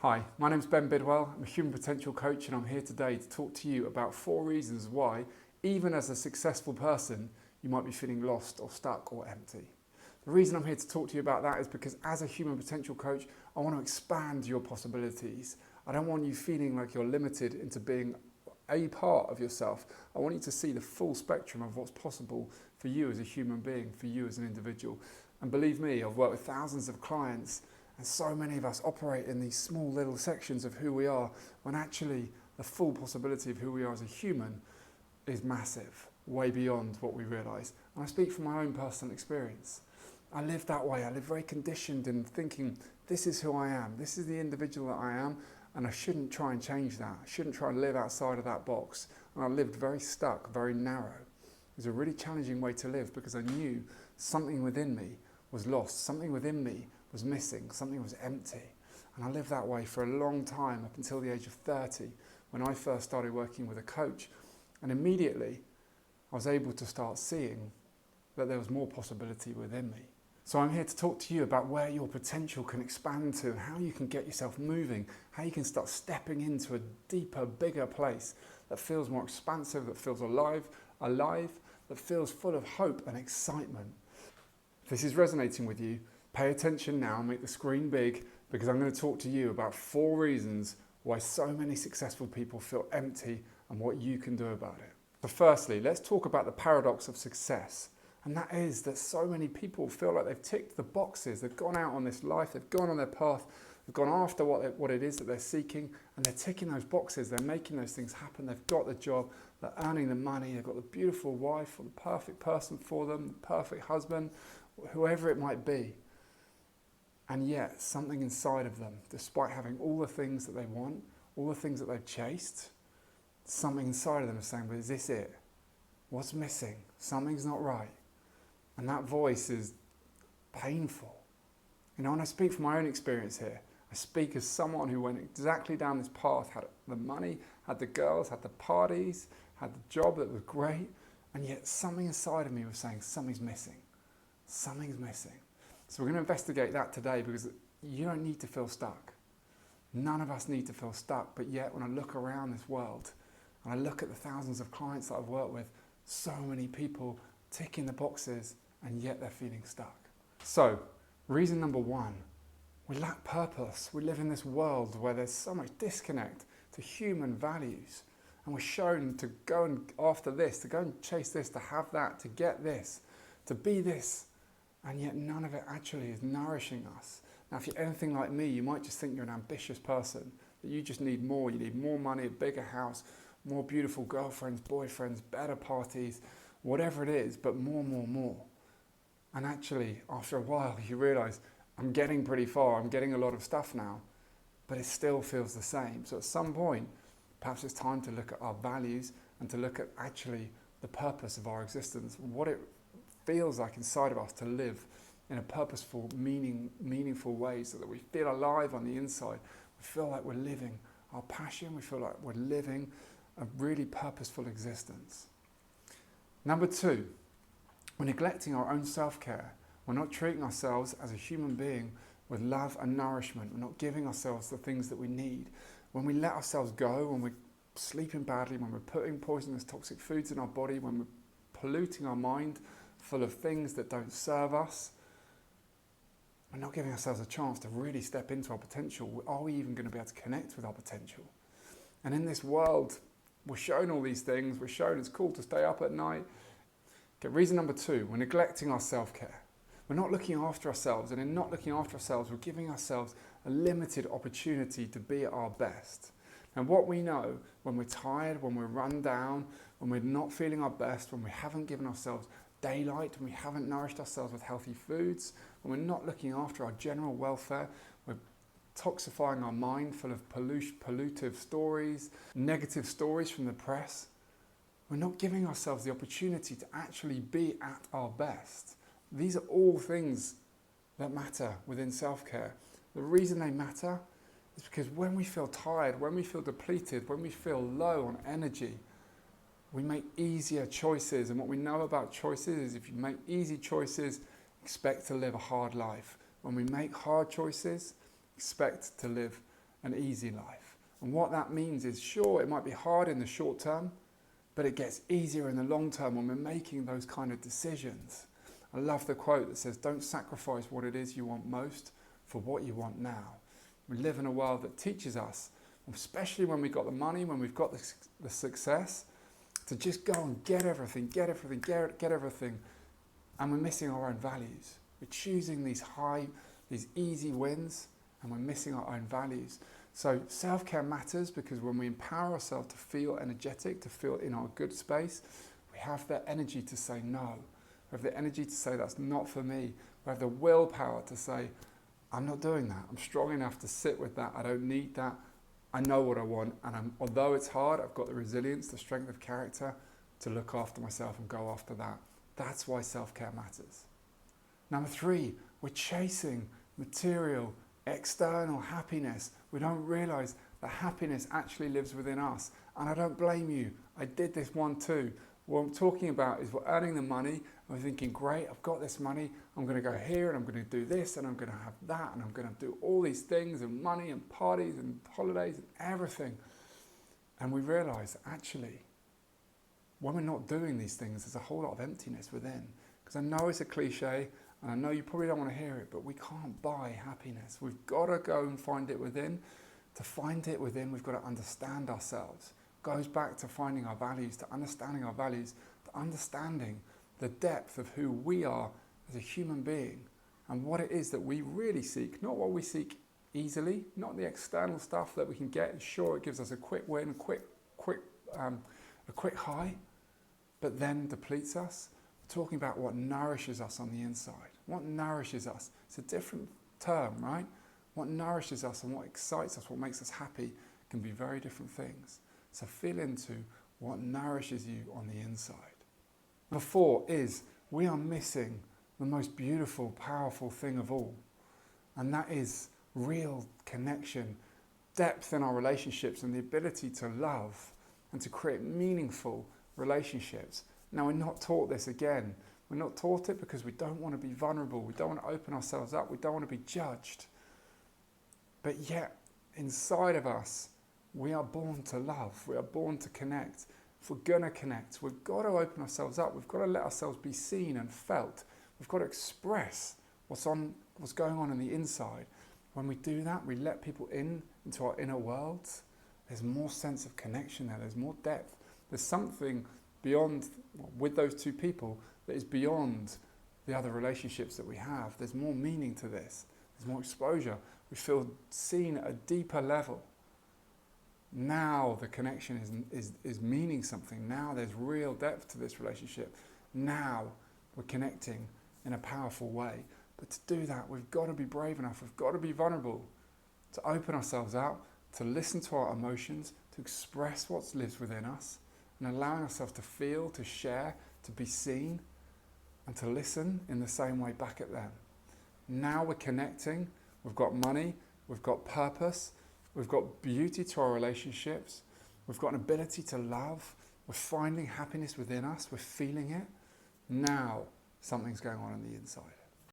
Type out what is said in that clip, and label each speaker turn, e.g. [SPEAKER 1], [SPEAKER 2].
[SPEAKER 1] Hi, my name's Ben Bidwell. I'm a human potential coach and I'm here today to talk to you about 4 reasons why, even as a successful person, you might be feeling lost or stuck or empty. The reason I'm here to talk to you about that is because as a human potential coach, I want to expand your possibilities. I don't want you feeling like you're limited into being a part of yourself. I want you to see the full spectrum of what's possible for you as a human being, for you as an individual. And believe me, I've worked with thousands of clients and so many of us operate in these small little sections of who we are when actually the full possibility of who we are as a human is massive, way beyond what we realise. And I speak from my own personal experience. I live that way. I live very conditioned in thinking, this is who I am, this is the individual that I am, and I shouldn't try and change that. I shouldn't try and live outside of that box. And I lived very stuck, very narrow. It was a really challenging way to live because I knew something within me was lost, something within me was missing, something was empty. And I lived that way for a long time, up until the age of 30, when I first started working with a coach. And immediately, I was able to start seeing that there was more possibility within me. So I'm here to talk to you about where your potential can expand to and how you can get yourself moving, how you can start stepping into a deeper, bigger place that feels more expansive, that feels alive, that feels full of hope and excitement. If this is resonating with you, pay attention now, make the screen big, because I'm going to talk to you about 4 reasons why so many successful people feel empty and what you can do about it. So firstly, let's talk about the paradox of success. And that is that so many people feel like they've ticked the boxes. They've gone out on this life, they've gone on their path, they've gone after what it is that they're seeking, and they're ticking those boxes, they're making those things happen, they've got the job, they're earning the money, they've got the beautiful wife or the perfect person for them, the perfect husband, whoever it might be. And yet, something inside of them, despite having all the things that they want, all the things that they've chased, something inside of them is saying, but is this it? What's missing? Something's not right. And that voice is painful. You know, and I speak from my own experience here. I speak as someone who went exactly down this path, had the money, had the girls, had the parties, had the job that was great, and yet something inside of me was saying, something's missing. Something's missing. So we're going to investigate that today because you don't need to feel stuck. None of us need to feel stuck, but yet when I look around this world and I look at the thousands of clients that I've worked with, so many people ticking the boxes and yet they're feeling stuck. So, reason number 1, we lack purpose. We live in this world where there's so much disconnect to human values and we're shown to go and after this, to go and chase this, to have that, to get this, to be this. And yet none of it actually is nourishing us. Now, if you're anything like me, you might just think you're an ambitious person, that you just need more. You need more money, a bigger house, more beautiful girlfriends, boyfriends, better parties, whatever it is, but more. And actually, after a while, you realise, I'm getting pretty far, I'm getting a lot of stuff now, but it still feels the same. So at some point, perhaps it's time to look at our values and to look at actually the purpose of our existence, what it feels like inside of us to live in a purposeful, meaningful way so that we feel alive on the inside. We feel like we're living our passion. We feel like we're living a really purposeful existence. Number 2, we're neglecting our own self-care. We're not treating ourselves as a human being with love and nourishment. We're not giving ourselves the things that we need. When we let ourselves go, when we're sleeping badly, when we're putting poisonous toxic foods in our body, when we're polluting our mind full of things that don't serve us, we're not giving ourselves a chance to really step into our potential. Are we even going to be able to connect with our potential? And in this world, we're shown all these things. We're shown it's cool to stay up at night. Okay, reason number 2, we're neglecting our self-care. We're not looking after ourselves, and in not looking after ourselves, we're giving ourselves a limited opportunity to be at our best. And what we know, when we're tired, when we're run down, when we're not feeling our best, when we haven't given ourselves daylight, when we haven't nourished ourselves with healthy foods, when we're not looking after our general welfare, we're toxifying our mind full of pollutive stories, negative stories from the press. We're not giving ourselves the opportunity to actually be at our best. These are all things that matter within self-care. The reason they matter is because when we feel tired, when we feel depleted, when we feel low on energy, we make easier choices. And what we know about choices is if you make easy choices, expect to live a hard life. When we make hard choices, expect to live an easy life. And what that means is, sure, it might be hard in the short term, but it gets easier in the long term when we're making those kind of decisions. I love the quote that says, don't sacrifice what it is you want most for what you want now. We live in a world that teaches us, especially when we've got the money, when we've got the success, to just go and get everything, get everything, and we're missing our own values. We're choosing these easy wins, and we're missing our own values. So self-care matters because when we empower ourselves to feel energetic, to feel in our good space, we have the energy to say no. We have the energy to say that's not for me. We have the willpower to say, I'm not doing that. I'm strong enough to sit with that. I don't need that. I know what I want. And although it's hard, I've got the resilience, the strength of character to look after myself and go after that. That's why self-care matters. Number 3, we're chasing material, external happiness. We don't realize that happiness actually lives within us. And I don't blame you. I did this one too. What I'm talking about is we're earning the money and we're thinking, great, I've got this money. I'm going to go here and I'm going to do this and I'm going to have that and I'm going to do all these things and money and parties and holidays and everything. And we realize actually, when we're not doing these things, there's a whole lot of emptiness within. Because I know it's a cliche, and I know you probably don't want to hear it, but we can't buy happiness. We've got to go and find it within. To find it within, we've got to understand ourselves. It goes back to finding our values, to understanding our values, to understanding the depth of who we are as a human being and what it is that we really seek, not what we seek easily, not the external stuff that we can get. Sure, it gives us a quick win, a quick high, but then depletes us. We're talking about what nourishes us on the inside. What nourishes us? It's a different term, right? What nourishes us and what excites us, what makes us happy, can be very different things. So feel into what nourishes you on the inside. Number 4 is we are missing the most beautiful, powerful thing of all. And that is real connection, depth in our relationships and the ability to love and to create meaningful relationships. Now, we're not taught this again. We're not taught it because we don't want to be vulnerable. We don't want to open ourselves up. We don't want to be judged. But yet, inside of us, we are born to love. We are born to connect. If we're going to connect, we've got to open ourselves up. We've got to let ourselves be seen and felt. We've got to express what's going on the inside. When we do that, we let people into our inner worlds. There's more sense of connection there. There's more depth. There's something beyond, with those two people, that is beyond the other relationships that we have. There's more meaning to this. There's more exposure. We feel seen at a deeper level. Now the connection is meaning something. Now there's real depth to this relationship. Now we're connecting in a powerful way. But to do that, we've got to be brave enough. We've got to be vulnerable to open ourselves out, to listen to our emotions, to express what lives within us, and allowing ourselves to feel, to share, to be seen, and to listen in the same way back at them. Now we're connecting. We've got money. We've got purpose. We've got beauty to our relationships. We've got an ability to love. We're finding happiness within us. We're feeling it. Now something's going on the inside.